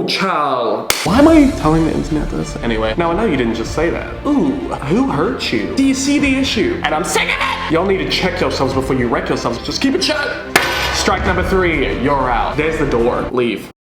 child. Why am I telling the internet this? Anyway, now I know you didn't just say that. Ooh, who hurt you? Do you see the issue? And I'm sick of it! Y'all need to check yourselves before you wreck yourselves. Just keep it shut. Strike number 3, you're out. There's the door, leave.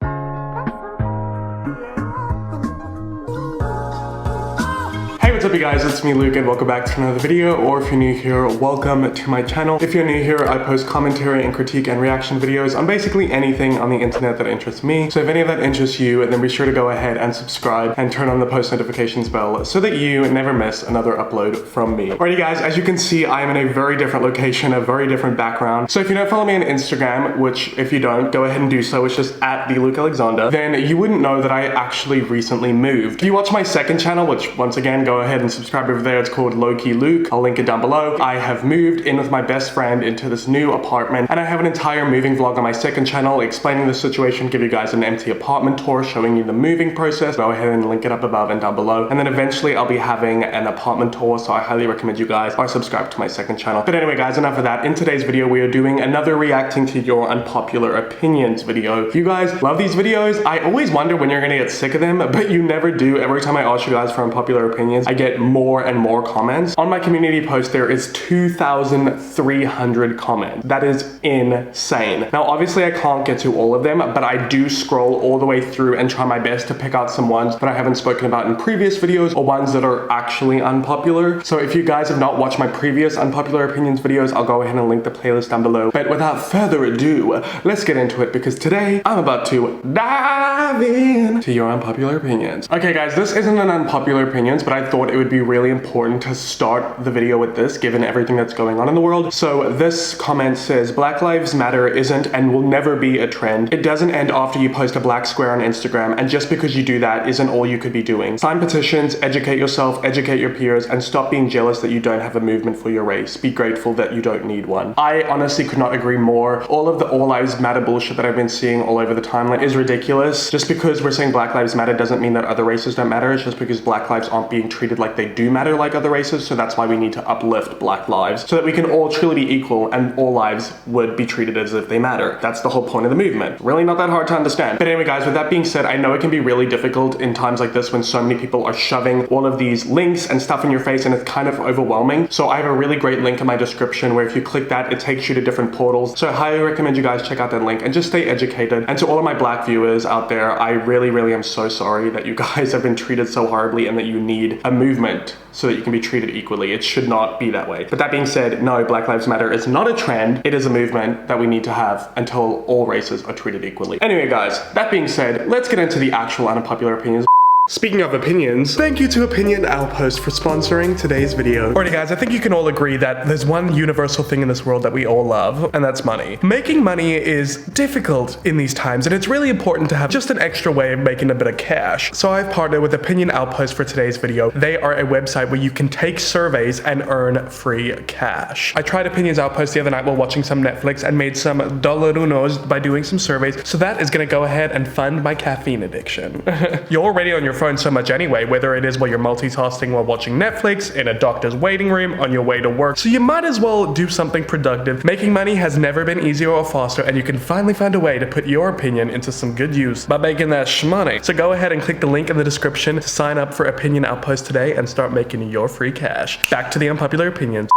Hey, what's up you guys, it's me Luke and welcome back to another video, or if you're new here, welcome to my channel. If you're new here, I post commentary and critique and reaction videos on basically anything on the internet that interests me. So if any of that interests you, then be sure to go ahead and subscribe and turn on the post notifications bell so that you never miss another upload from me. Alrighty guys, as you can see, I am in a very different location, a very different background. So if you don't follow me on Instagram, which if you don't, go ahead and do so, it's just at the Luke Alexander, then you wouldn't know that I actually recently moved. If you watch my second channel, which once again, go ahead and subscribe over there. It's called Low-Key Luke. I'll link it down below. I have moved in with my best friend into this new apartment, and I have an entire moving vlog on my second channel explaining the situation, give you guys an empty apartment tour, showing you the moving process. Go ahead and link it up above and down below. And then eventually I'll be having an apartment tour, so I highly recommend you guys are subscribed to my second channel. But anyway guys, enough of that. In today's video, we are doing another reacting to your unpopular opinions video. If you guys love these videos, I always wonder when you're gonna get sick of them, but you never do. Every time I ask you guys for unpopular opinions, I get more and more comments. On my community post, there is 2,300 comments. That is insane. Now, obviously I can't get to all of them, but I do scroll all the way through and try my best to pick out some ones that I haven't spoken about in previous videos or ones that are actually unpopular. So if you guys have not watched my previous unpopular opinions videos, I'll go ahead and link the playlist down below. But without further ado, let's get into it because today I'm about to dive in to your unpopular opinions. Okay guys, this isn't an unpopular opinions, but I thought it would be really important to start the video with this given everything that's going on in the world. So this comment says, Black Lives Matter isn't and will never be a trend. It doesn't end after you post a black square on Instagram, and just because you do that isn't all you could be doing. Sign petitions, educate yourself, educate your peers, and stop being jealous that you don't have a movement for your race. Be grateful that you don't need one. I honestly could not agree more. All of the All Lives Matter bullshit that I've been seeing all over the timeline is ridiculous. Just because we're saying Black Lives Matter doesn't mean that other races don't matter. It's just because Black lives aren't being treated like they do matter like other races, so that's why we need to uplift Black lives so that we can all truly be equal and all lives would be treated as if they matter. That's the whole point of the movement. Really not that hard to understand. But anyway guys, with that being said, I know it can be really difficult in times like this when so many people are shoving all of these links and stuff in your face and it's kind of overwhelming. So I have a really great link in my description where if you click that, it takes you to different portals. So I highly recommend you guys check out that link and just stay educated. And to all of my black viewers out there, I really am so sorry that you guys have been treated so horribly and that you need a movement so that you can be treated equally. It should not be that way. But that being said, no, Black Lives Matter is not a trend. It is a movement that we need to have until all races are treated equally. Anyway guys, that being said, let's get into the actual unpopular opinions. Speaking of opinions, thank you to Opinion Outpost for sponsoring today's video. Alrighty guys, I think you can all agree that there's one universal thing in this world that we all love, and that's money. Making money is difficult in these times, and it's really important to have just an extra way of making a bit of cash. So I've partnered with Opinion Outpost for today's video. They are a website where you can take surveys and earn free cash. I tried Opinions Outpost the other night while watching some Netflix and made some dollarunos by doing some surveys, so that is gonna go ahead and fund my caffeine addiction. You're already on your phone so much anyway, whether it is while you're multitasking while watching Netflix, in a doctor's waiting room, on your way to work, so you might as well do something productive. Making money has never been easier or faster, and you can finally find a way to put your opinion into some good use by making that shmoney. So go ahead and click the link in the description to sign up for Opinion Outpost today and start making your free cash. Back to the unpopular opinions.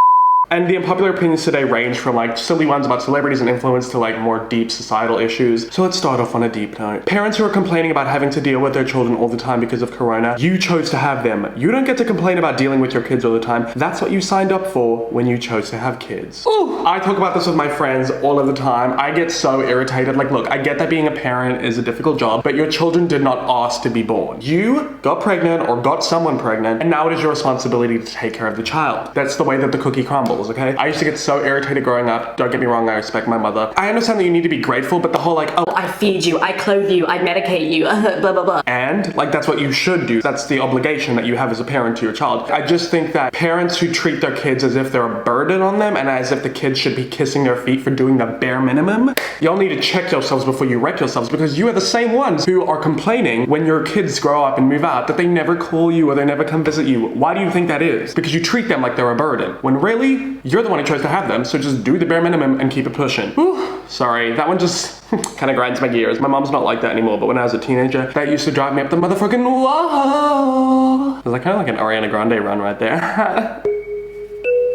And the unpopular opinions today range from like silly ones about celebrities and influence to like more deep societal issues. So let's start off on a deep note. Parents who are complaining about having to deal with their children all the time because of Corona, you chose to have them. You don't get to complain about dealing with your kids all the time. That's what you signed up for when you chose to have kids. Ooh, I talk about this with my friends all of the time. I get so irritated. Like, look, I get that being a parent is a difficult job, but your children did not ask to be born. You got pregnant or got someone pregnant, and now it is your responsibility to take care of the child. That's the way that the cookie crumbles. Okay? I used to get so irritated growing up. Don't get me wrong, I respect my mother. I understand that you need to be grateful, but the whole like, oh, I feed you, I clothe you, I medicate you, blah, blah, blah. And like, that's what you should do. That's the obligation that you have as a parent to your child. I just think that parents who treat their kids as if they're a burden on them and as if the kids should be kissing their feet for doing the bare minimum, y'all need to check yourselves before you wreck yourselves, because you are the same ones who are complaining when your kids grow up and move out that they never call you or they never come visit you. Why do you think that is? Because you treat them like they're a burden, when really, you're the one who chose to have them, so just do the bare minimum and keep it pushing. Whew, sorry, that one just kind of grinds my gears. My mom's not like that anymore, but when I was a teenager, that used to drive me up the motherfucking wall. It was like kind of like an Ariana Grande run right there.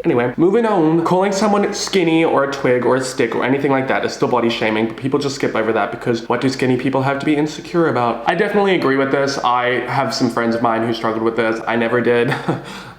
Anyway, moving on. Calling someone skinny or a twig or a stick or anything like that is still body shaming, but people just skip over that because what do skinny people have to be insecure about? I definitely agree with this. I have some friends of mine who struggled with this. I never did.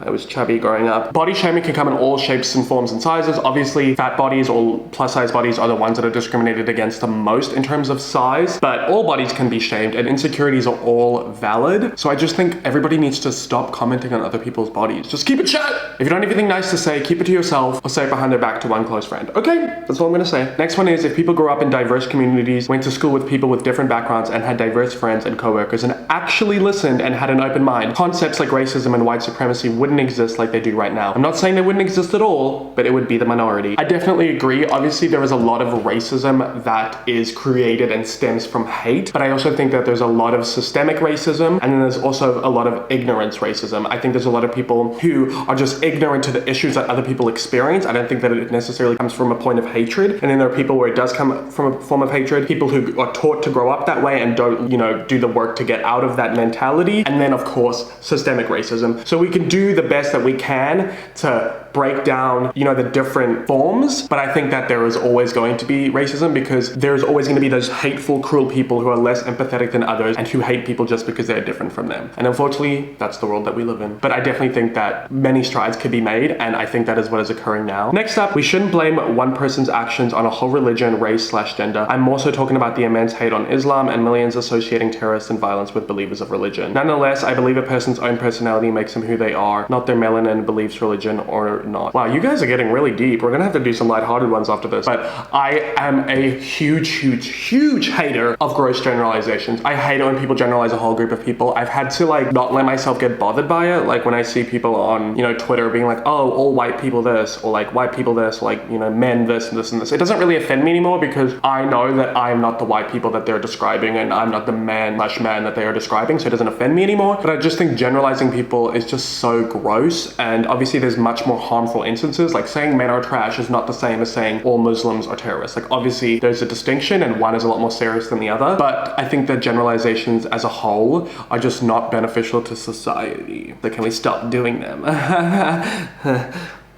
I was chubby growing up. Body shaming can come in all shapes and forms and sizes. Obviously, fat bodies or plus size bodies are the ones that are discriminated against the most in terms of size, but all bodies can be shamed and insecurities are all valid. So I just think everybody needs to stop commenting on other people's bodies. Just keep it shut. If you don't have anything nice to say, keep it to yourself or say it behind their back to one close friend. Okay, that's all I'm gonna say. Next one is if people grew up in diverse communities, went to school with people with different backgrounds and had diverse friends and coworkers and actually listened and had an open mind, concepts like racism and white supremacy wouldn't exist like they do right now. I'm not saying they wouldn't exist at all, but it would be the minority. I definitely agree. Obviously, there is a lot of racism that is created and stems from hate, but I also think that there's a lot of systemic racism and then there's also a lot of ignorance racism. I think there's a lot of people who are just ignorant to the issues that other people experience. I don't think that it necessarily comes from a point of hatred. And then there are people where it does come from a form of hatred, people who are taught to grow up that way and don't, do the work to get out of that mentality. And then of course, systemic racism. So we can do the best that we can to break down, the different forms, but I think that there is always going to be racism because there's always going to be those hateful, cruel people who are less empathetic than others and who hate people just because they're different from them. And unfortunately, that's the world that we live in. But I definitely think that many strides could be made, and I think that is what is occurring now. Next up, we shouldn't blame one person's actions on a whole religion, race/gender. I'm also talking about the immense hate on Islam and millions associating terrorists and violence with believers of religion. Nonetheless, I believe a person's own personality makes them who they are, not their melanin, beliefs, religion, or not. Wow, you guys are getting really deep. We're gonna have to do some lighthearted ones after this. But I am a huge hater of gross generalizations. I hate it when people generalize a whole group of people. I've had to not let myself get bothered by it. Like when I see people on, Twitter being like, oh, all white people this, or like white people this, or like, men this and this and this. It doesn't really offend me anymore because I know that I'm not the white people that they're describing and I'm not the man that they are describing, so it doesn't offend me anymore. But I just think generalizing people is just so gross, and obviously there's much more harmful instances. Like saying men are trash is not the same as saying all Muslims are terrorists. Like obviously there's a distinction and one is a lot more serious than the other, but I think that generalizations as a whole are just not beneficial to society. Like, can we stop doing them?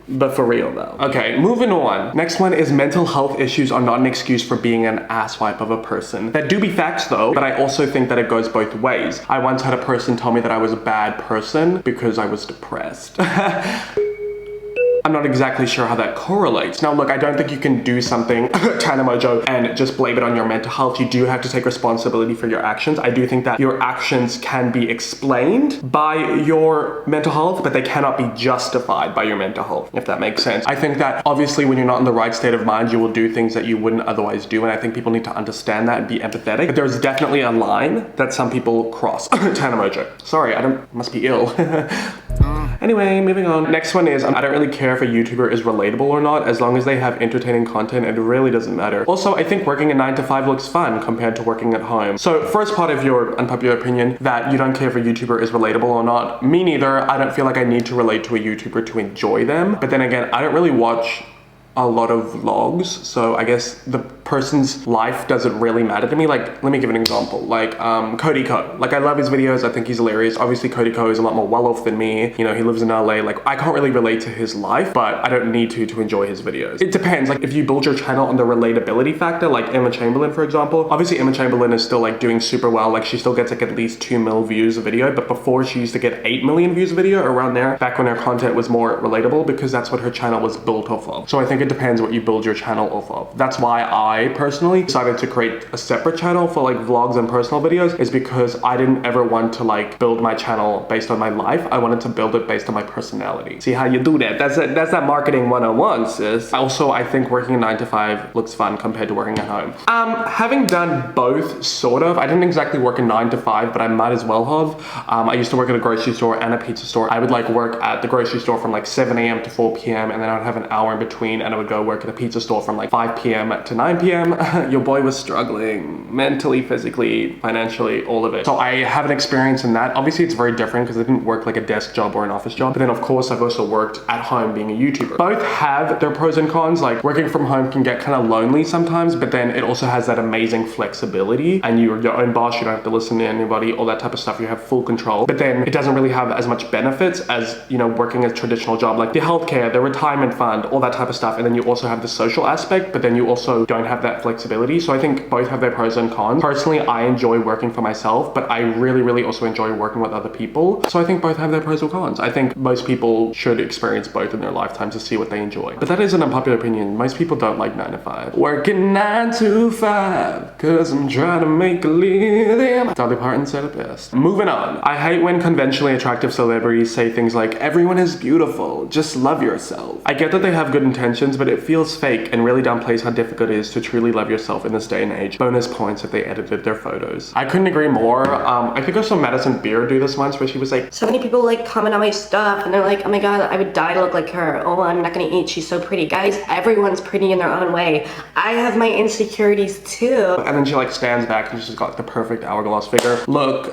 But for real though. Okay, moving on. Next one is mental health issues are not an excuse for being an asswipe of a person. That do be facts though, but I also think that it goes both ways. I once had a person tell me that I was a bad person because I was depressed. I'm not exactly sure how that correlates. Now look, I don't think you can do something, Tana Mojo, and just blame it on your mental health. You do have to take responsibility for your actions. I do think that your actions can be explained by your mental health, but they cannot be justified by your mental health, if that makes sense. I think that obviously when you're not in the right state of mind, you will do things that you wouldn't otherwise do, and I think people need to understand that and be empathetic. But there's definitely a line that some people cross. Tana Mojo. Sorry, must be ill. Anyway, moving on. Next one is, I don't really care if a YouTuber is relatable or not, as long as they have entertaining content, it really doesn't matter. Also, I think working a 9 to 5 looks fun compared to working at home. So first part of your unpopular opinion, that you don't care if a YouTuber is relatable or not, me neither. I don't feel like I need to relate to a YouTuber to enjoy them. But then again, I don't really watch a lot of vlogs, so I guess the person's life doesn't really matter to me. Like, let me give an example. Like, Cody Ko. Like, I love his videos. I think he's hilarious. Obviously, Cody Ko is a lot more well-off than me. He lives in LA. Like, I can't really relate to his life, but I don't need to enjoy his videos. It depends. Like, if you build your channel on the relatability factor, like Emma Chamberlain, for example. Obviously, Emma Chamberlain is still, like, doing super well. Like, she still gets, like, at least 2 mil views a video, but before she used to get 8 million views a video, around there, back when her content was more relatable, because that's what her channel was built off of. So I think it depends what you build your channel off of. That's why I personally decided to create a separate channel for like vlogs and personal videos, is because I didn't ever want to like build my channel based on my life. I wanted to build it based on my personality. See how you do that? That's that marketing 101, sis. Also, I think working a 9 to 5 looks fun compared to working at home. Having done both, sort of. I didn't exactly work a 9 to 5, but I might as well have. I used to work at a grocery store and a pizza store. I would like work at the grocery store from like 7 a.m. to 4 p.m. and then I would have an hour in between, and and I would go work at a pizza store from like 5 p.m. to 9 p.m. Your boy was struggling mentally, physically, financially, all of it. So I have an experience in that. Obviously it's very different because I didn't work like a desk job or an office job. But then of course I've also worked at home being a YouTuber. Both have their pros and cons. Like working from home can get kind of lonely sometimes, but then it also has that amazing flexibility and you're your own boss. You don't have to listen to anybody, all that type of stuff. You have full control. But then it doesn't really have as much benefits as, you know, working a traditional job, like the healthcare, the retirement fund, all that type of stuff. And then you also have the social aspect, but then you also don't have that flexibility. So I think both have their pros and cons. Personally, I enjoy working for myself, but I really also enjoy working with other people. So I think both have their pros or cons. I think most people should experience both in their lifetime to see what they enjoy. But that is an unpopular opinion. Most people don't like 9 to 5. Working 9 to 5, cause I'm trying to make a living. Dolly Parton said it best. Moving on. I hate when conventionally attractive celebrities say things like, everyone is beautiful, just love yourself. I get that they have good intentions, but it feels fake and really downplays how difficult it is to truly love yourself in this day and age. Bonus points if they edited their photos. I couldn't agree more. I think I saw Madison Beer do this once where she was like, so many people like comment on my stuff and they're like, oh my god, I would die to look like her. Oh, I'm not gonna eat, she's so pretty. Guys, everyone's pretty in their own way. I have my insecurities too. And then she like stands back and she's got like the perfect hourglass figure. Look,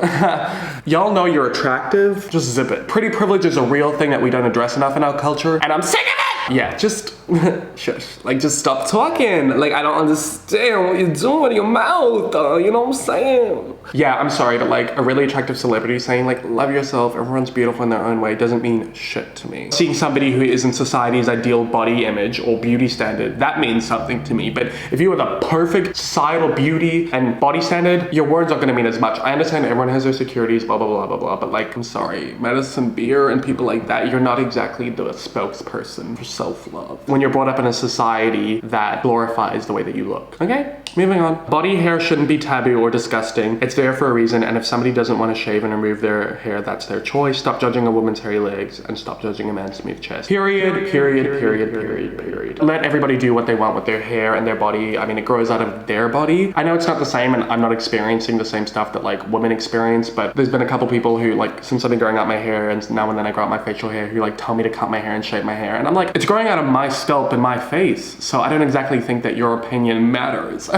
y'all know you're attractive, just zip it. Pretty privilege is a real thing that we don't address enough in our culture, and I'm sick of it! Yeah, just shush. Like, just stop talking. Like, I don't understand what you're doing with your mouth, you know what I'm saying? Yeah, I'm sorry, but like a really attractive celebrity saying like, love yourself, everyone's beautiful in their own way, doesn't mean shit to me. Seeing somebody who is in society's ideal body image or beauty standard, that means something to me. But if you are the perfect societal beauty and body standard, your words aren't gonna mean as much. I understand everyone has their securities, blah, blah, blah, blah, blah, but like, I'm sorry, Madison Beer and people like that, you're not exactly the spokesperson for self-love when you're brought up in a society that glorifies the way that you look. Okay, moving on. Body hair shouldn't be taboo or disgusting. It's there for a reason, and if somebody doesn't want to shave and remove their hair, that's their choice. Stop judging a woman's hairy legs and stop judging a man's smooth chest. Period. Let everybody do what they want with their hair and their body. I mean, it grows out of their body. I know it's not the same, and I'm not experiencing the same stuff that like women experience, but there's been a couple people who like, since I've been growing out my hair and now and then I grow out my facial hair, who like tell me to cut my hair and shape my hair, and I'm like, it's growing out of my scalp and my face, so I don't exactly think that your opinion matters.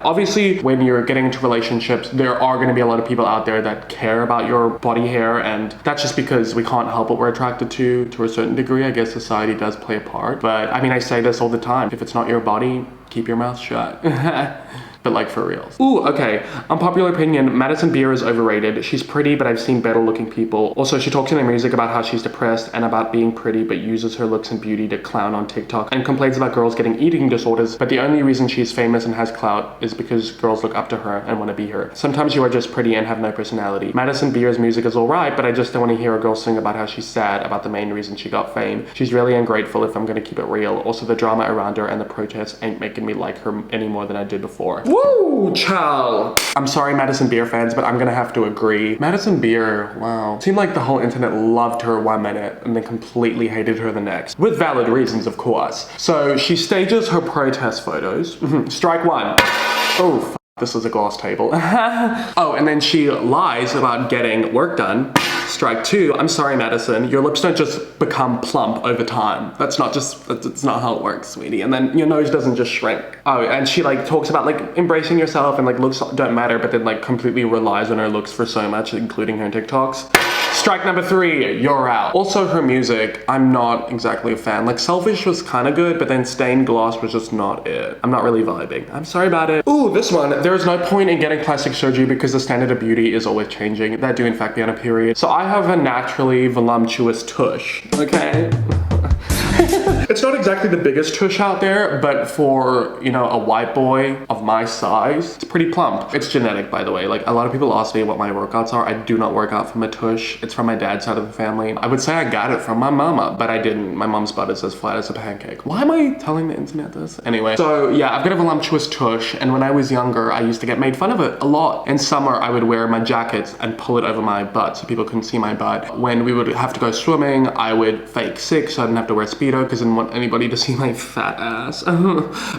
Obviously, when you're getting into relationships, there are going to be a lot of people out there that care about your body hair, and that's just because we can't help what we're attracted to a certain degree. I guess society does play a part, but I mean, I say this all the time, if it's not your body, keep your mouth shut. But like for reals. Ooh, okay. Unpopular opinion, Madison Beer is overrated. She's pretty, but I've seen better looking people. Also, she talks in her music about how she's depressed and about being pretty, but uses her looks and beauty to clown on TikTok and complains about girls getting eating disorders. But the only reason she's famous and has clout is because girls look up to her and want to be her. Sometimes you are just pretty and have no personality. Madison Beer's music is alright, but I just don't want to hear a girl sing about how she's sad about the main reason she got fame. She's really ungrateful if I'm gonna keep it real. Also, the drama around her and the protests ain't making me like her any more than I did before. Woo, child. I'm sorry, Madison Beer fans, but I'm gonna have to agree. Madison Beer, wow. Seemed like the whole internet loved her 1 minute and then completely hated her the next. With valid reasons, of course. So she stages her protest photos. Strike one. Oh, this is a glass table. Oh, and then she lies about getting work done. Strike two. I'm sorry, Madison. Your lips don't just become plump over time. That's not how it works, sweetie. And then your nose doesn't just shrink. Oh, and she like talks about like embracing yourself and like looks don't matter, but then like completely relies on her looks for so much, including her TikToks. Strike number three, you're out. Also, her music, I'm not exactly a fan. Like, Selfish was kind of good, but then Stained Glass was just not it. I'm not really vibing. I'm sorry about it. Ooh, this one. There is no point in getting plastic surgery because the standard of beauty is always changing. That do in fact be on a period. So I have a naturally voluptuous tush, okay? It's not exactly the biggest tush out there, but for, you know, a white boy of my size, it's pretty plump. It's genetic, by the way. Like, a lot of people ask me what my workouts are. I do not work out from a tush. It's from my dad's side of the family. I would say I got it from my mama, but I didn't. My mom's butt is as flat as a pancake. Why am I telling the internet this? Anyway, so yeah, I've got a voluptuous tush, and when I was younger, I used to get made fun of it a lot. In summer, I would wear my jackets and pull it over my butt so people couldn't see my butt. When we would have to go swimming, I would fake sick so I didn't have to wear Speedo, because in want anybody to see my fat ass.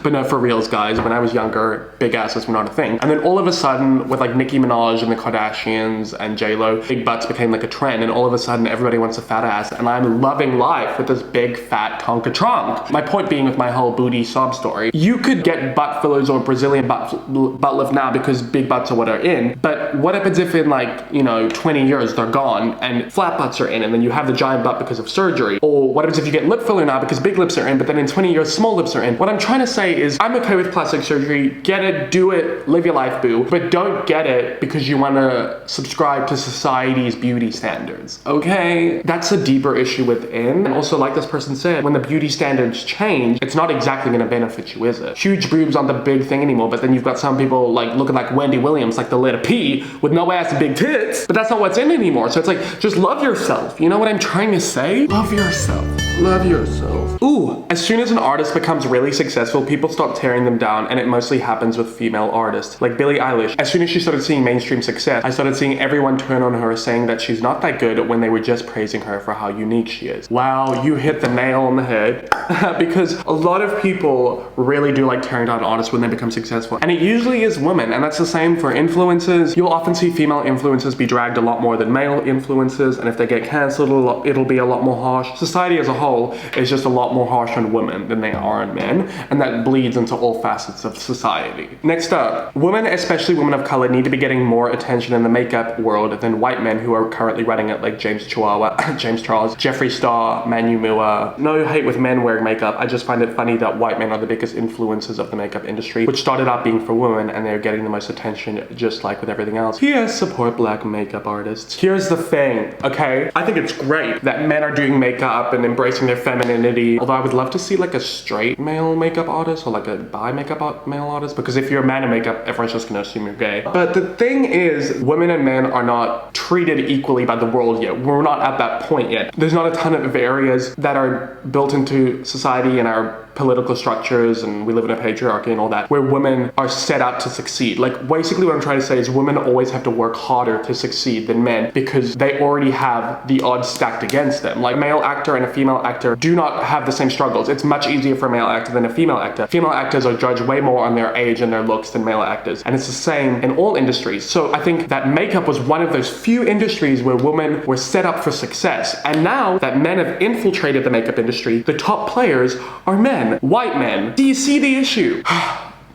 But no, for reals, guys, when I was younger, big asses were not a thing. And then all of a sudden, with like Nicki Minaj and the Kardashians and J-Lo, big butts became like a trend, and all of a sudden everybody wants a fat ass, and I'm loving life with this big fat Tonka trunk. My point being with my whole booty sob story, you could get butt fillers or Brazilian butt lift now because big butts are what are in, but what happens if in like, you know, 20 years they're gone and flat butts are in, and then you have the giant butt because of surgery? Or what happens if you get lip filler now because big lips are in, but then in 20 years small lips are in? What I'm trying to say is I'm okay with plastic surgery. Get it, do it, live your life, boo, but don't get it because you want to subscribe to society's beauty standards, okay? That's a deeper issue within. And also, like this person said, when the beauty standards change, it's not exactly going to benefit you, is it? Huge boobs aren't the big thing anymore, but then you've got some people like looking like Wendy Williams, like the letter P, with no ass and big tits, but that's not what's in anymore. So it's like, just love yourself. You know what I'm trying to say? Love yourself. Love yourself. Ooh, as soon as an artist becomes really successful, people start tearing them down, and it mostly happens with female artists. Like Billie Eilish. As soon as she started seeing mainstream success, I started seeing everyone turn on her saying that she's not that good when they were just praising her for how unique she is. Wow, you hit the nail on the head. Because a lot of people really do like tearing down artists when they become successful. And it usually is women, and that's the same for influencers. You'll often see female influencers be dragged a lot more than male influencers, and if they get cancelled, it'll be a lot more harsh. Society as a whole is just a lot more harsh on women than they are on men, and that bleeds into all facets of society. Next up, women, especially women of color, need to be getting more attention in the makeup world than white men who are currently running it, like James Chihuahua, James Charles, Jeffree Star, Manu Mua. No hate with men wearing makeup, I just find it funny that white men are the biggest influencers of the makeup industry, which started out being for women, and they're getting the most attention, just like with everything else. Yes, support black makeup artists. Here's the thing, okay? I think it's great that men are doing makeup and embracing their femininity, although I would love to see like a straight male makeup artist or like a bi makeup male artist, because if you're a man in makeup, everyone's just gonna assume you're gay. But the thing is, women and men are not treated equally by the world yet. We're not at that point yet. There's not a ton of areas that are built into society and our political structures, and we live in a patriarchy and all that, where women are set out to succeed. Like basically what I'm trying to say is women always have to work harder to succeed than men because they already have the odds stacked against them. Like a male actor and a female actor do not have the same struggles. It's much easier for a male actor than a female actor. Female actors are judged way more on their age and their looks than male actors, and it's the same in all industries. So I think that makeup was one of those few industries where women were set up for success, and now that men have infiltrated the makeup industry, the top players are men. White men. Do you see the issue?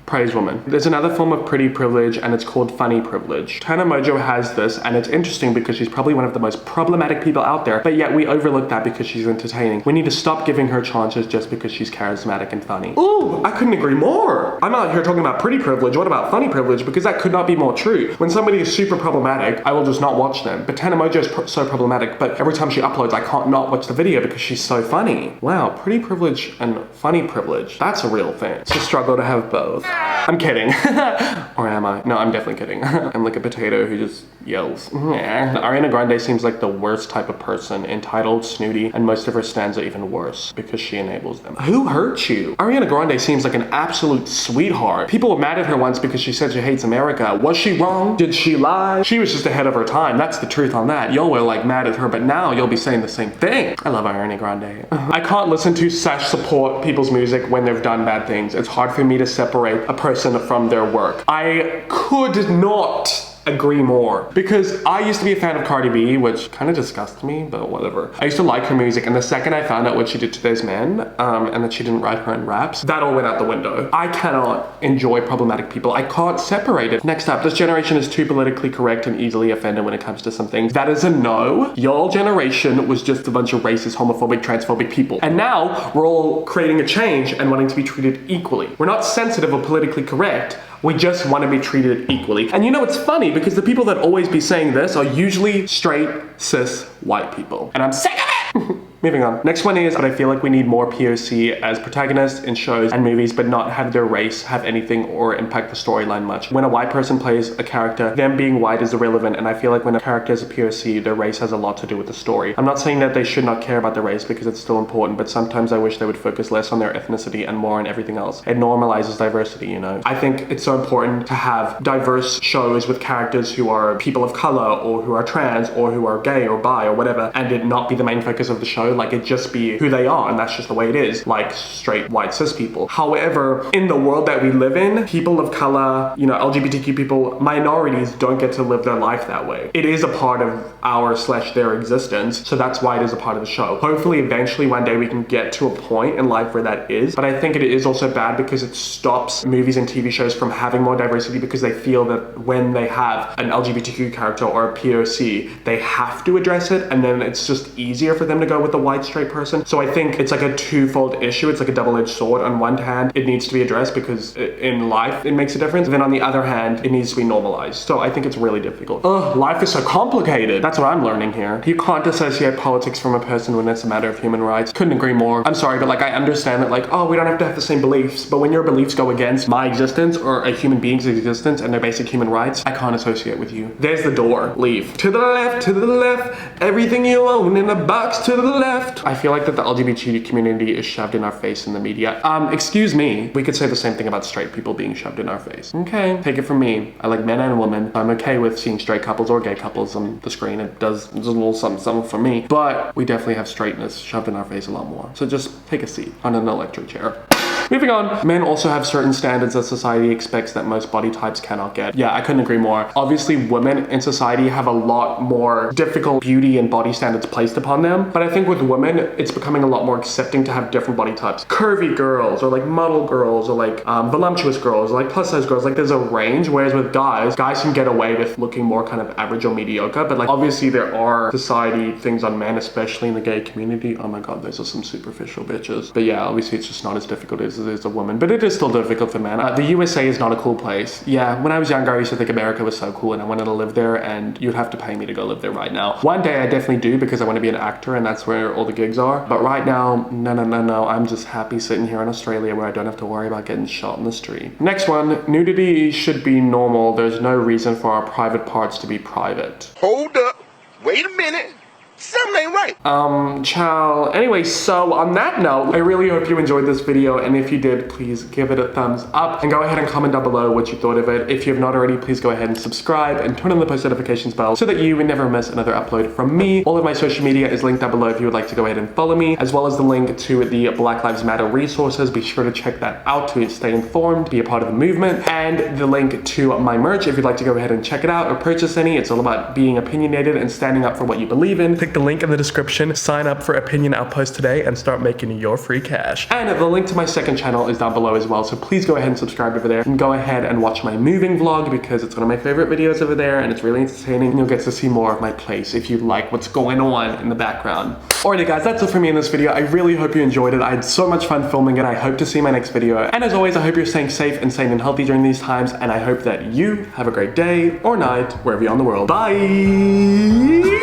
Praise woman. There's another form of pretty privilege, and it's called funny privilege. Tana Mojo has this, and it's interesting because she's probably one of the most problematic people out there, but yet we overlook that because she's entertaining. We need to stop giving her chances just because she's charismatic and funny. Ooh, I couldn't agree more. I'm out here talking about pretty privilege. What about funny privilege? Because that could not be more true. When somebody is super problematic, I will just not watch them. But Tana Mojo is so problematic, but every time she uploads, I can't not watch the video because she's so funny. Wow, pretty privilege and funny privilege. That's a real thing. It's a struggle to have both. I'm kidding. Or am I? No, I'm definitely kidding. I'm like a potato who just yells. Ariana Grande seems like the worst type of person, entitled, snooty, and most of her stands are even worse because she enables them. Who hurt you? Ariana Grande seems like an absolute sweetheart. People were mad at her once because she said she hates America. Was she wrong? Did she lie? She was just ahead of her time. That's the truth on that. Y'all were like mad at her, but now you'll be saying the same thing. I love Ariana Grande. I can't listen to / support people's music when they've done bad things. It's hard for me to separate a person from their work. I could not agree more, because I used to be a fan of Cardi B, which kind of disgusts me, but whatever. I used to like her music, and the second I found out what she did to those men, and that she didn't write her own raps, that all went out the window. I cannot enjoy problematic people. I can't separate it. Next up, this generation is too politically correct and easily offended when it comes to some things. That is a no. Your generation was just a bunch of racist, homophobic, transphobic people. And now we're all creating a change and wanting to be treated equally. We're not sensitive or politically correct. We just want to be treated equally. And you know, it's funny because the people that always be saying this are usually straight, cis, white people. And I'm sick of it! Moving on. Next one is that I feel like we need more POC as protagonists in shows and movies, but not have their race have anything or impact the storyline much. When a white person plays a character, them being white is irrelevant, and I feel like when a character is a POC, their race has a lot to do with the story. I'm not saying that they should not care about the race because it's still important, but sometimes I wish they would focus less on their ethnicity and more on everything else. It normalizes diversity, you know? I think it's so important to have diverse shows with characters who are people of color or who are trans or who are gay or bi or whatever, and it not be the main focus of the show. like it just be who they are, and that's just the way it is, like straight white cis people. However, in the world that we live in, people of color, you know, LGBTQ people, minorities don't get to live their life that way. It is a part of our/their existence, so that's why it is a part of the show. Hopefully eventually one day we can get to a point in life where that is, but I think it is also bad because it stops movies and TV shows from having more diversity, because they feel that when they have an LGBTQ character or a POC, they have to address it, and then it's just easier for them to go with the white straight person. So I think it's like a twofold issue. It's like a double-edged sword. On one hand, it needs to be addressed because in life it makes a difference, then on the other hand, it needs to be normalized. So I think it's really difficult. Ugh, life is so complicated. That's what I'm learning here. You can't dissociate politics from a person when it's a matter of human rights. Couldn't agree more. I'm sorry, but like I understand that like, oh, we don't have to have the same beliefs, but when your beliefs go against my existence or a human being's existence and their basic human rights, I can't associate with you. There's the door. Leave. To the left, everything you own in a box to the left. I feel like that the LGBT community is shoved in our face in the media. Excuse me, we could say the same thing about straight people being shoved in our face. Okay, take it from me. I like men and women. I'm okay with seeing straight couples or gay couples on the screen. It does a little something for me, but we definitely have straightness shoved in our face a lot more. So just take a seat on an electric chair. Moving on, men also have certain standards that society expects that most body types cannot get. Yeah, I couldn't agree more. Obviously, women in society have a lot more difficult beauty and body standards placed upon them, but I think with women, it's becoming a lot more accepting to have different body types. Curvy girls, or like model girls, or like voluptuous girls, or like plus size girls. Like there's a range, whereas with guys can get away with looking more kind of average or mediocre, but like obviously there are society things on men, especially in the gay community. Oh my god, those are some superficial bitches. But yeah, obviously it's just not as difficult as it is a woman, but it is still difficult for men. The USA is not a cool place. Yeah, when I was younger, I used to think America was so cool and I wanted to live there, and you'd have to pay me to go live there right now. One day I definitely do, because I want to be an actor and that's where all the gigs are. But right now, no. I'm just happy sitting here in Australia where I don't have to worry about getting shot in the street. Next one, nudity should be normal. There's no reason for our private parts to be private. Hold up. Wait a minute. Something ain't right. Ciao. Anyway, so on that note, I really hope you enjoyed this video, and if you did, please give it a thumbs up and go ahead and comment down below what you thought of it. If you have not already, please go ahead and subscribe and turn on the post notifications bell so that you would never miss another upload from me. All of my social media is linked down below if you would like to go ahead and follow me, as well as the link to the Black Lives Matter resources. Be sure to check that out to stay informed, be a part of the movement, and the link to my merch if you'd like to go ahead and check it out or purchase any. It's all about being opinionated and standing up for what you believe in. Click the link in the description, sign up for Opinion Outpost today, and start making your free cash. And the link to my second channel is down below as well, so please go ahead and subscribe over there, and go ahead and watch my moving vlog, because it's one of my favorite videos over there, and it's really entertaining, and you'll get to see more of my place if you like what's going on in the background. Alrighty guys, that's it for me in this video. I really hope you enjoyed it. I had so much fun filming it. I hope to see you in my next video. And as always, I hope you're staying safe and sane and healthy during these times, and I hope that you have a great day or night wherever you're on the world. Bye!